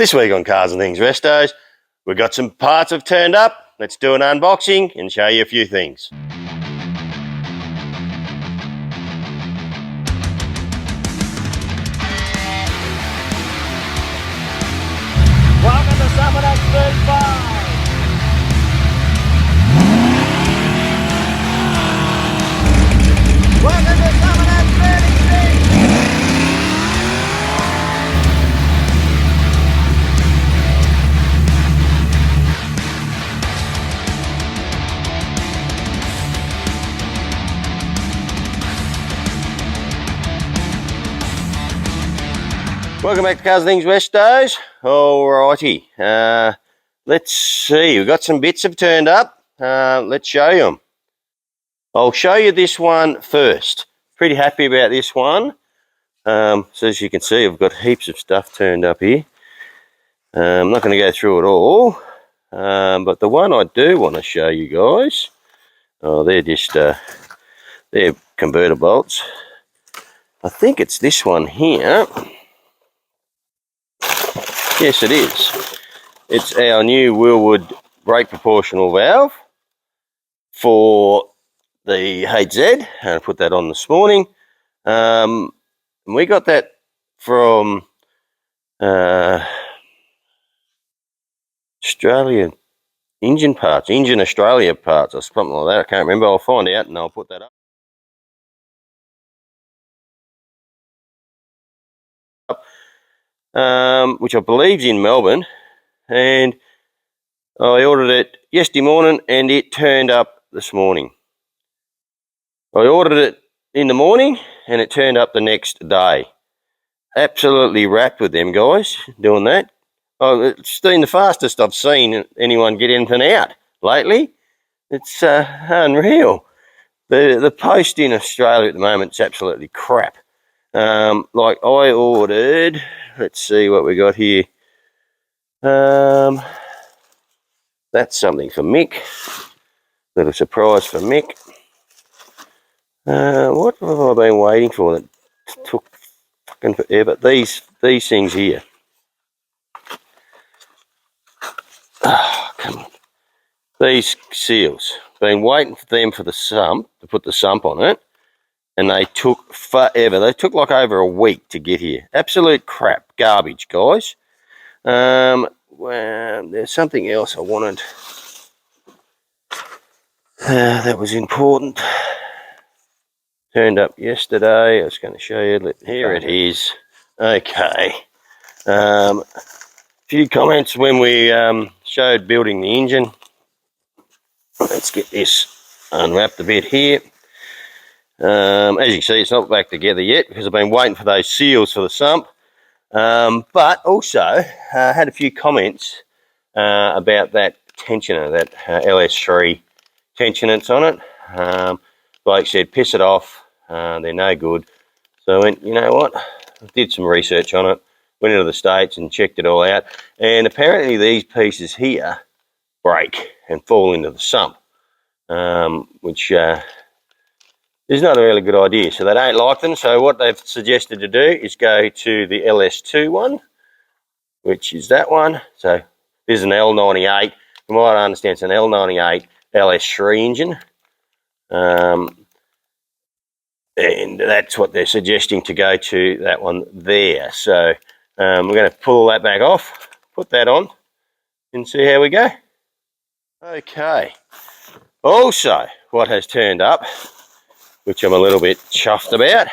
This week on Cars and Things Restos, we've got some parts have turned up. Let's do an unboxing and show you a few things. Welcome to Summer X 35. Welcome to Summer X 36. Welcome back to Cars and Things Restos. Alrighty, let's see, we've got some bits have turned up. Let's show you them. I'll show you this one first. Pretty happy about this one. So as you can see, I've got heaps of stuff turned up here. I'm not going to go through it all, but the one I do want to show you guys, they're just they're converter bolts. I think it's this one here. Yes, it is. It's our new Willwood brake proportional valve for the HZ. I put that on this morning. And we got that from Australia Engine Parts, Engine Australia Parts, or something like that. I can't remember. I'll find out and I'll put that up. Which I believe is in Melbourne, and I ordered it yesterday morning and it turned up this morning. I ordered it in the morning and it turned up the next day. Absolutely wrapped with them guys doing that. Oh, it's been the fastest I've seen anyone get anything out lately. It's unreal. The post in Australia at the moment is absolutely crap. Like I ordered, let's see what we got here. That's something for Mick. Little surprise for Mick. What have I been waiting for that took fucking forever? These things here. Oh, come on. These seals. Been waiting for them for the sump, to put the sump on it. And they took forever. They took like over a week to get here. Absolute crap. Garbage, guys. Well, there's something else I wanted. That was important. Turned up yesterday. I was going to show you. Here it is. Okay. A few comments when we showed building the engine. Let's get this unwrapped a bit here. As you can see, it's not back together yet because I've been waiting for those seals for the sump. But also had a few comments about that tensioner, that LS3 tensioner that's on it. Bloke said, piss it off, they're no good. So I went, you know what, I did some research on it, went into the States and checked it all out. And apparently these pieces here break and fall into the sump, which is not a really good idea. So they don't like them. So what they've suggested to do is go to the LS2 one, which is that one. So this is an L98. From what I understand, it's an L98 LS3 engine. And that's what they're suggesting, to go to that one there. So we're going to pull that back off, put that on, and see how we go. Okay. Also, what has turned up, which I'm a little bit chuffed about,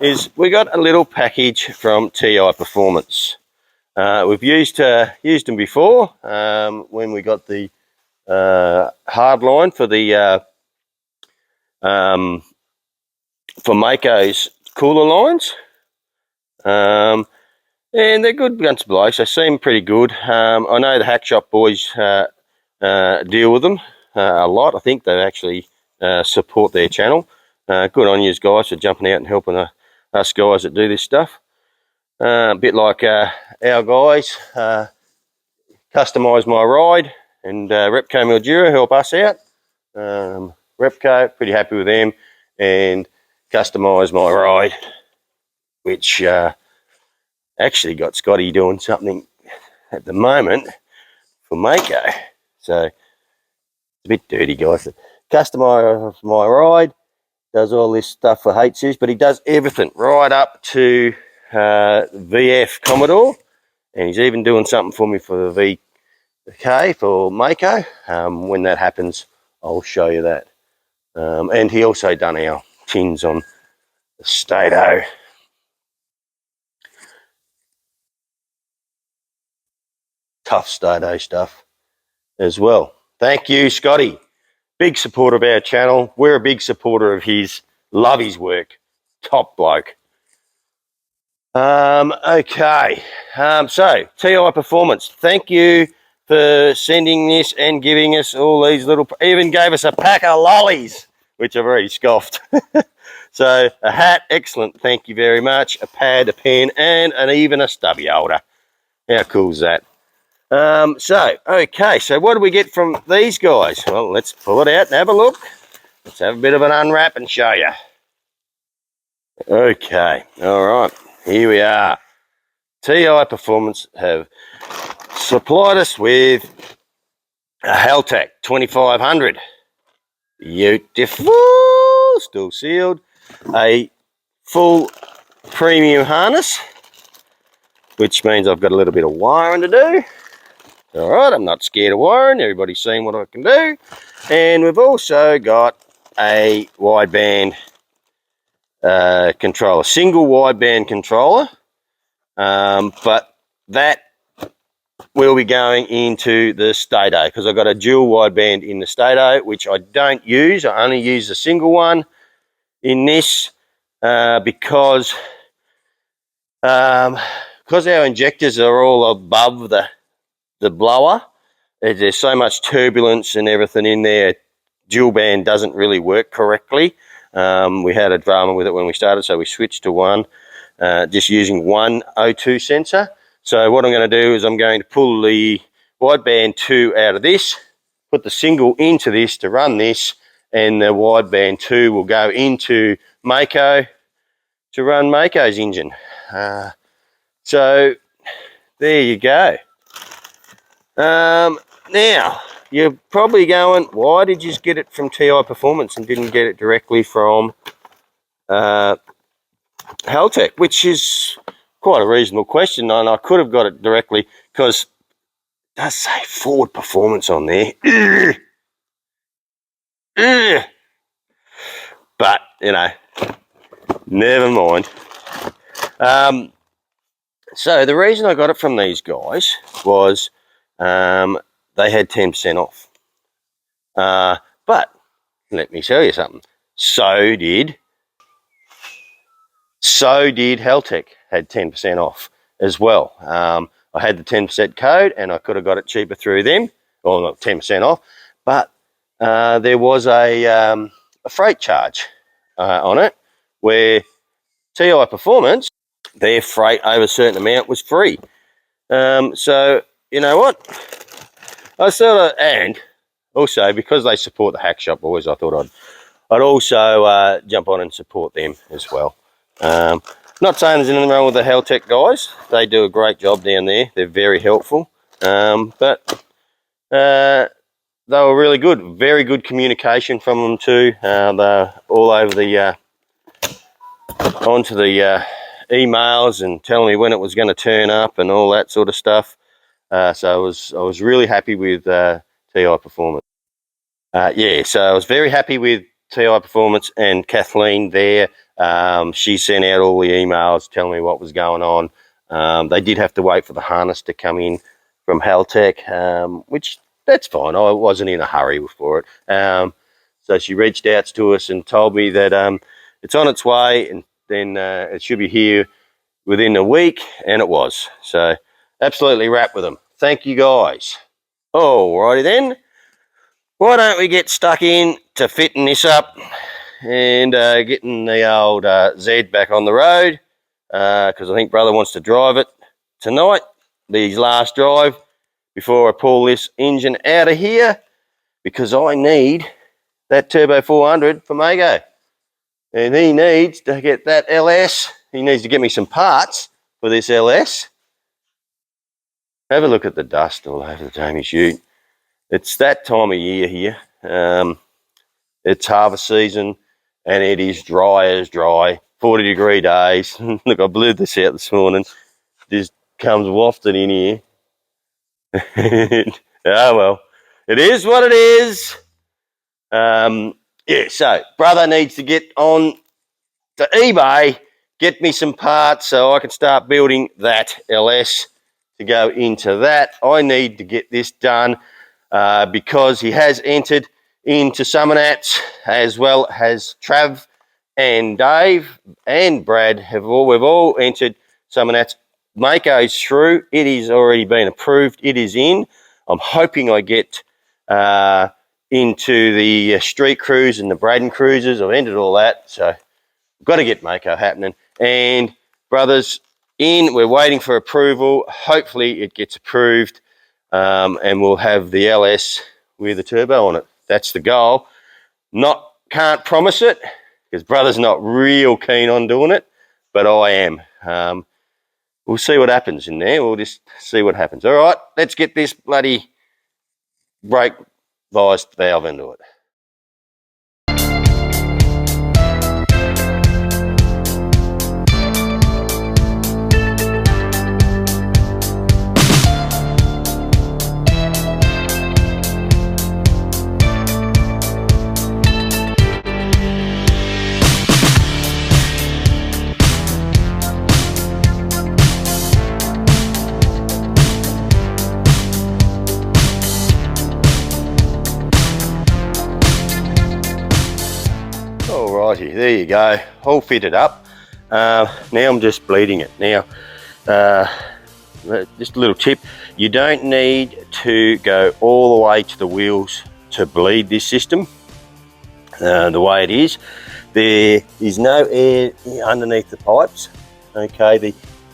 is we got a little package from TI Performance. We've used them before when we got the hard line for the for Mako's cooler lines, and they're good bunch of blokes. They seem pretty good. I know the Hack Shop boys deal with them a lot. I think they actually support their channel. Good on you guys for jumping out and helping us guys that do this stuff. A bit like our guys, Customise My Ride and Repco Mildura help us out. Repco, pretty happy with them, and Customise My Ride, which actually got Scotty doing something at the moment for Mako. So it's a bit dirty, guys. The customer of my ride does all this stuff for H series, but he does everything right up to VF Commodore, and he's even doing something for me for the VK for Mako. When that happens, I'll show you that. And he also done our tins on the Stato. Tough Stato stuff as well. Thank you, Scotty. Big supporter of our channel. We're a big supporter of his. Love his work. Top bloke. Okay. So, TI Performance, thank you for sending this and giving us all these little... Even gave us a pack of lollies, which I've already scoffed. So, a hat, excellent. Thank you very much. A pad, a pen, and even a stubby holder. How cool is that? Okay, so what do we get from these guys? Well, let's pull it out and have a look. Let's have a bit of an unwrap and show you. Okay, all right, here we are. TI Performance have supplied us with a Haltech 2500. Beautiful, still sealed. A full premium harness, which means I've got a little bit of wiring to do. All right, I'm not scared of wiring. Everybody's seen what I can do. And we've also got a wideband controller, single wideband controller. But that will be going into the Stato because I've got a dual wideband in the Stato, which I don't use. I only use the single one in this because our injectors are all above the blower. There's so much turbulence and everything in there. Dual band doesn't really work correctly. We had a drama with it when we started, so we switched to one, just using one O2 sensor. So what I'm going to do is I'm going to pull the wideband 2 out of this, put the single into this to run this, and the wideband 2 will go into Mako to run Mako's engine. So there you go. Now, you're probably going, why did you just get it from TI Performance and didn't get it directly from Haltech? Which is quite a reasonable question, and I could have got it directly because it does say Ford Performance on there. But, you know, never mind. So the reason I got it from these guys was they had 10% off. But let me tell you something. So did Haltech, had 10% off as well. I had the 10% code and I could have got it cheaper through them, or not 10% off, but there was a freight charge on it where TI Performance, their freight over a certain amount was free. So, you know what? I sort of, and also because they support the Hack Shop Boys, I thought I'd also jump on and support them as well. Not saying there's anything wrong with the Haltech guys. They do a great job down there. They're very helpful. But they were really good. Very good communication from them too. They're all over the onto the emails and telling me when it was going to turn up and all that sort of stuff. So I was really happy with TI Performance. Yeah, so I was very happy with TI Performance and Kathleen there. She sent out all the emails telling me what was going on. They did have to wait for the harness to come in from Haltech, which that's fine. I wasn't in a hurry for it. So she reached out to us and told me that it's on its way and then it should be here within a week, and it was. So absolutely wrapped with them. Thank you guys. Alrighty then. Why don't we get stuck in to fitting this up and getting the old Z back on the road, because I think brother wants to drive it tonight, his last drive, before I pull this engine out of here, because I need that Turbo 400 for Mako. And he needs to get that LS. He needs to get me some parts for this LS. Have a look at the dust all over the Jamie chute. It's that time of year here. It's harvest season and it is dry as dry. 40-degree days. Look, I blew this out this morning. Just comes wafted in here. Oh well, it is what it is. Yeah, so brother needs to get on to eBay, get me some parts so I can start building that LS to go into that. I need to get this done because he has entered into Summernats, as well as Trav and Dave and Brad we've all entered Summernats. Mako's through. It is already been approved. It is in. I'm hoping I get into the street cruise and the Braden cruises. I've entered all that, so I've got to get Mako happening. And brothers, we're waiting for approval. Hopefully it gets approved, and we'll have the LS with a turbo on it. That's the goal. Can't promise it because brother's not real keen on doing it, but I am. We'll see what happens in there. We'll just see what happens. All right, let's get this bloody brake bias valve into it. Alrighty, there you go, all fitted up. Now I'm just bleeding it. Now, just a little tip, you don't need to go all the way to the wheels to bleed this system. The way it is, there is no air underneath the pipes. Okay,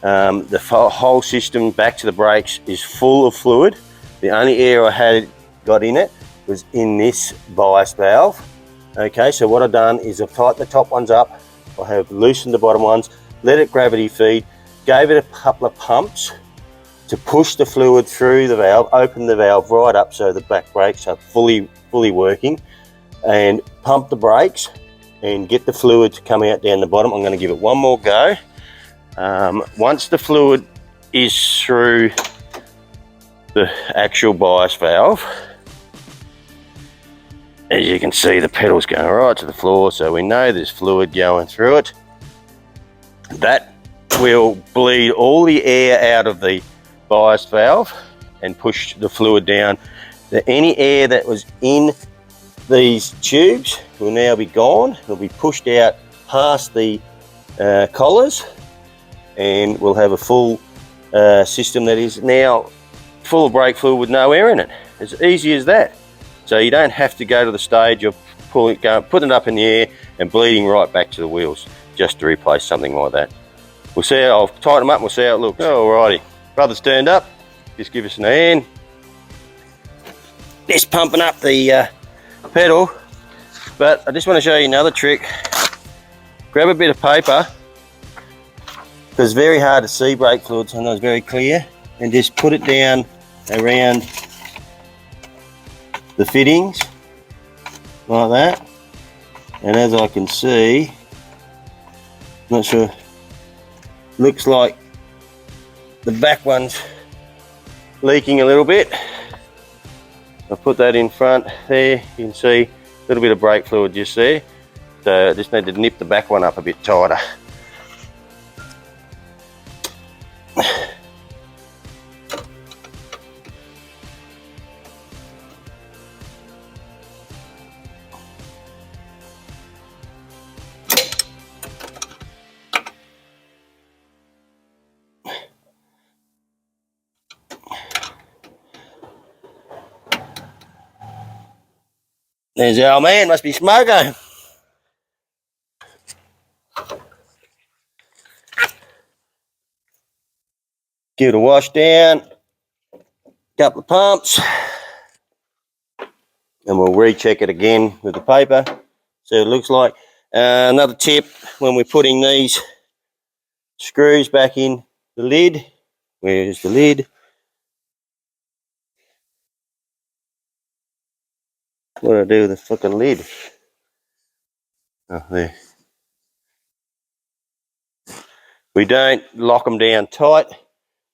the whole system back to the brakes is full of fluid. The only air I had got in it was in this bias valve. Okay, so what I've done is I've tightened the top ones up, I have loosened the bottom ones, let it gravity feed, gave it a couple of pumps to push the fluid through the valve, open the valve right up so the back brakes are fully working, and pump the brakes and get the fluid to come out down the bottom. I'm going to give it one more go. Once the fluid is through the actual bias valve, as you can see, the pedal's going right to the floor, so we know there's fluid going through it. That will bleed all the air out of the bias valve and push the fluid down. Any air that was in these tubes will now be gone. It'll be pushed out past the collars, and we'll have a full system that is now full of brake fluid with no air in it. As easy as that. So you don't have to go to the stage of putting it up in the air and bleeding right back to the wheels just to replace something like that. We'll see how, I'll tighten them up and we'll see how it looks. Alrighty, brother's turned up. Just give us an hand. Just pumping up the pedal. But I just want to show you another trick. Grab a bit of paper, because it's very hard to see brake fluid, sometimes very clear, and just put it down around the fittings like that, and as I can see, not sure, looks like the back one's leaking a little bit. I'll put that in front there. You can see a little bit of brake fluid just there, so I just need to nip the back one up a bit tighter. There's the old man, must be smoking. Give it a wash down, couple of pumps, and we'll recheck it again with the paper. So it looks like. Another tip, when we're putting these screws back in the lid, where's the lid? What do I do with the fucking lid? Oh, there. We don't lock them down tight.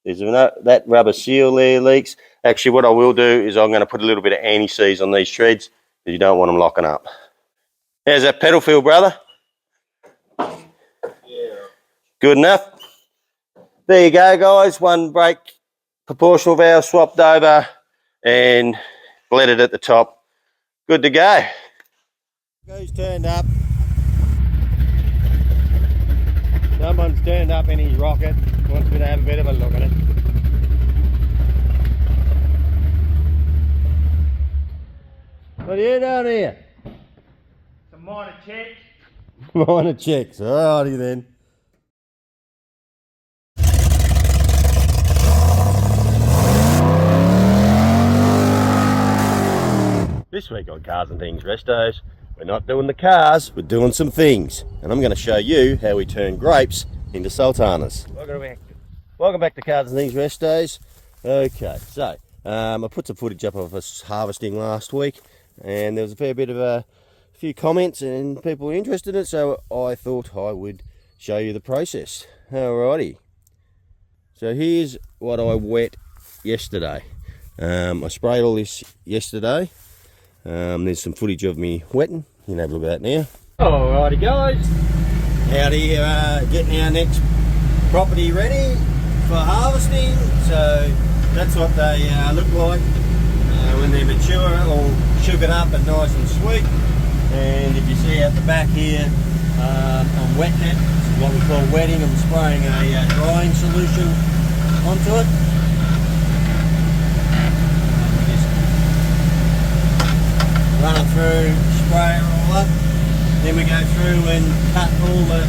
There's that rubber seal there leaks. Actually, what I will do is I'm going to put a little bit of anti-seize on these treads because you don't want them locking up. How's that pedal feel, brother? Yeah. Good enough? There you go, guys. One brake proportional valve swapped over and bledded at the top. Good to go. Who's turned up? Someone's turned up in his rocket. Wants me to have a bit of a look at it. What are you doing here? Some minor checks. Minor checks. Alrighty then. This week on Cars and Things Restos, we're not doing the cars, we're doing some things. And I'm going to show you how we turn grapes into sultanas. Welcome back to Cars and Things Restos. Okay, so I put some footage up of us harvesting last week, and there was a fair bit of a few comments and people were interested in it, so I thought I would show you the process. Alrighty. So here's what I wet yesterday. I sprayed all this yesterday. There's some footage of me wetting. You can have a look at that now. Alrighty guys, out here getting our next property ready for harvesting. So that's what they look like when they're mature, all sugared up and nice and sweet. And if you see out the back here, I'm wetting it. This is what we call wetting. I'm spraying a drying solution onto it. Run it through, spray it all up. Then we go through and cut all the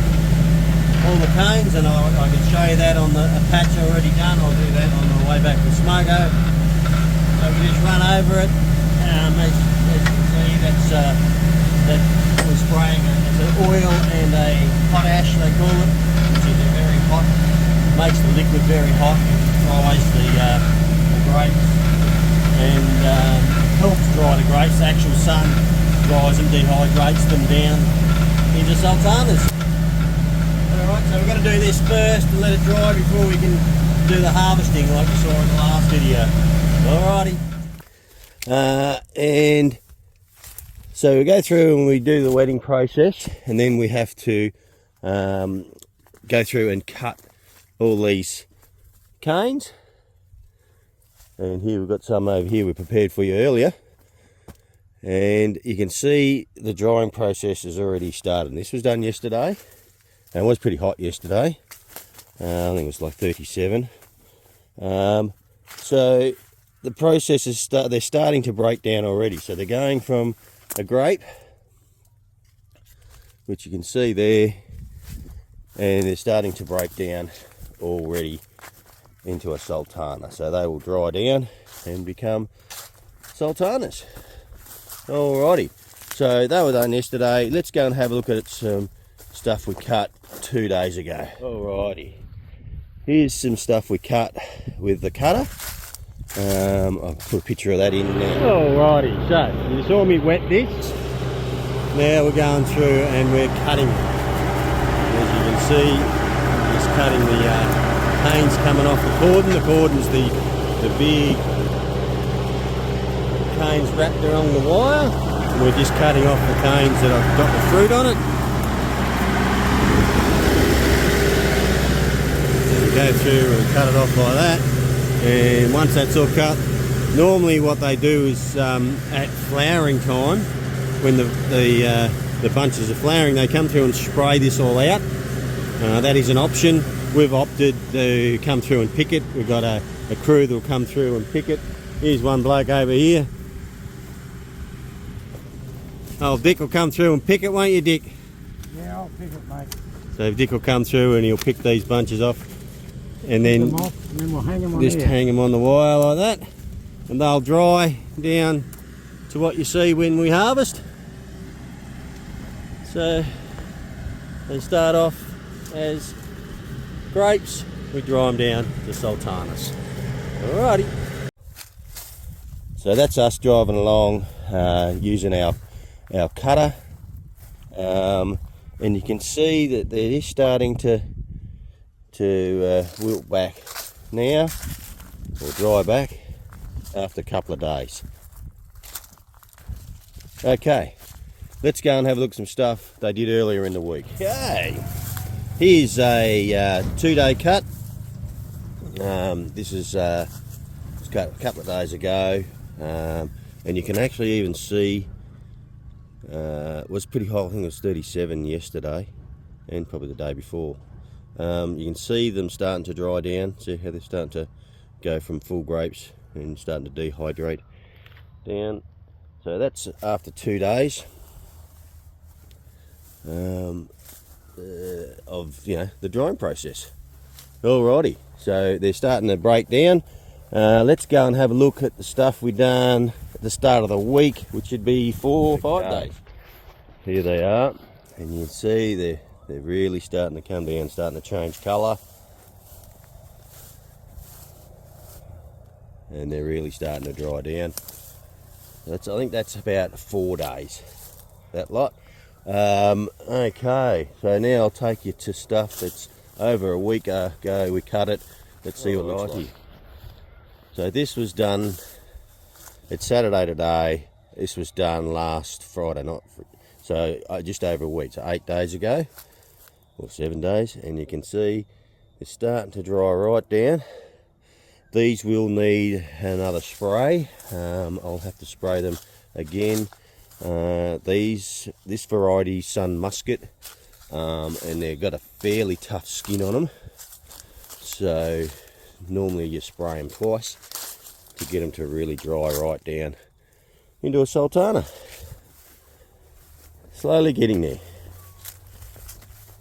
cones, and I can show you that on a patch already done. I'll do that on the way back to Smoko. So we just run over it. As you can see, that we're spraying it's an oil and a potash, they call it, which is very hot. Makes the liquid very hot, dries the grapes, and helps dry the grapes. The actual sun dries them, dehydrates them down into sultanas. Alright, so we're going to do this first and let it dry before we can do the harvesting like you saw in the last video. Alrighty. And so we go through and we do the wetting process, and then we have to go through and cut all these canes. And here we've got some over here we prepared for you earlier, and you can see the drying process has already started. This was done yesterday, and it was pretty hot yesterday. I think it was like 37. So the process is they're starting to break down already. So they're going from a grape, which you can see there, and they're starting to break down already into a sultana. So they will dry down and become sultanas. Alrighty, so they were done yesterday. Let's go and have a look at some stuff we cut 2 days ago. Alrighty, here's some stuff we cut with the cutter. I'll put a picture of that in now. Alrighty, so you saw me wet this. Now we're going through and we're cutting. As you can see, just cutting the canes coming off the cordon. The cordon's the big canes wrapped around the wire. And we're just cutting off the canes that have got the fruit on it. And we go through and cut it off like that. And once that's all cut, normally what they do is at flowering time, when the bunches are flowering, they come through and spray this all out. That is an option. We've opted to come through and pick it. We've got a crew that will come through and pick it. Here's one bloke over here. Oh, Dick will come through and pick it, won't you, Dick? Yeah, I'll pick it, mate. So Dick will come through and he'll pick these bunches off, and then we'll hang them on just here. hang them on the wire like that, and they'll dry down to what you see when we harvest. So they start off as grapes, we dry them down to sultanas. Alrighty. So that's us driving along using our cutter, and you can see that they're starting to wilt back now, or dry back after a couple of days. Okay, let's go and have a look at some stuff they did earlier in the week. Okay, here's a 2-day cut. This is a couple of days ago, and you can actually even see it was pretty hot. I think it was 37 yesterday and probably the day before. You can see them starting to dry down. See how they're starting to go from full grapes and starting to dehydrate down. So that's after 2 days of the drying process. Alrighty, so they're starting to break down. Let's go and have a look at the stuff we done at the start of the week, which should be 4 or 5 days. Here they are, and you can see they're really starting to come down, starting to change colour, and they're really starting to dry down. I think that's about 4 days, that lot. Okay, so now I'll take you to stuff that's over a week ago we cut it. Let's see what it looks like. So this was done, it's Saturday today, this was done last Friday night, so just over a week, so 8 days ago, or 7 days, and you can see it's starting to dry right down. These will need another spray. I'll have to spray them again. This variety, Sun Muscat, and they've got a fairly tough skin on them, so normally you spray them twice to get them to really dry right down into a Sultana. Slowly getting there.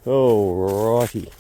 Alrighty.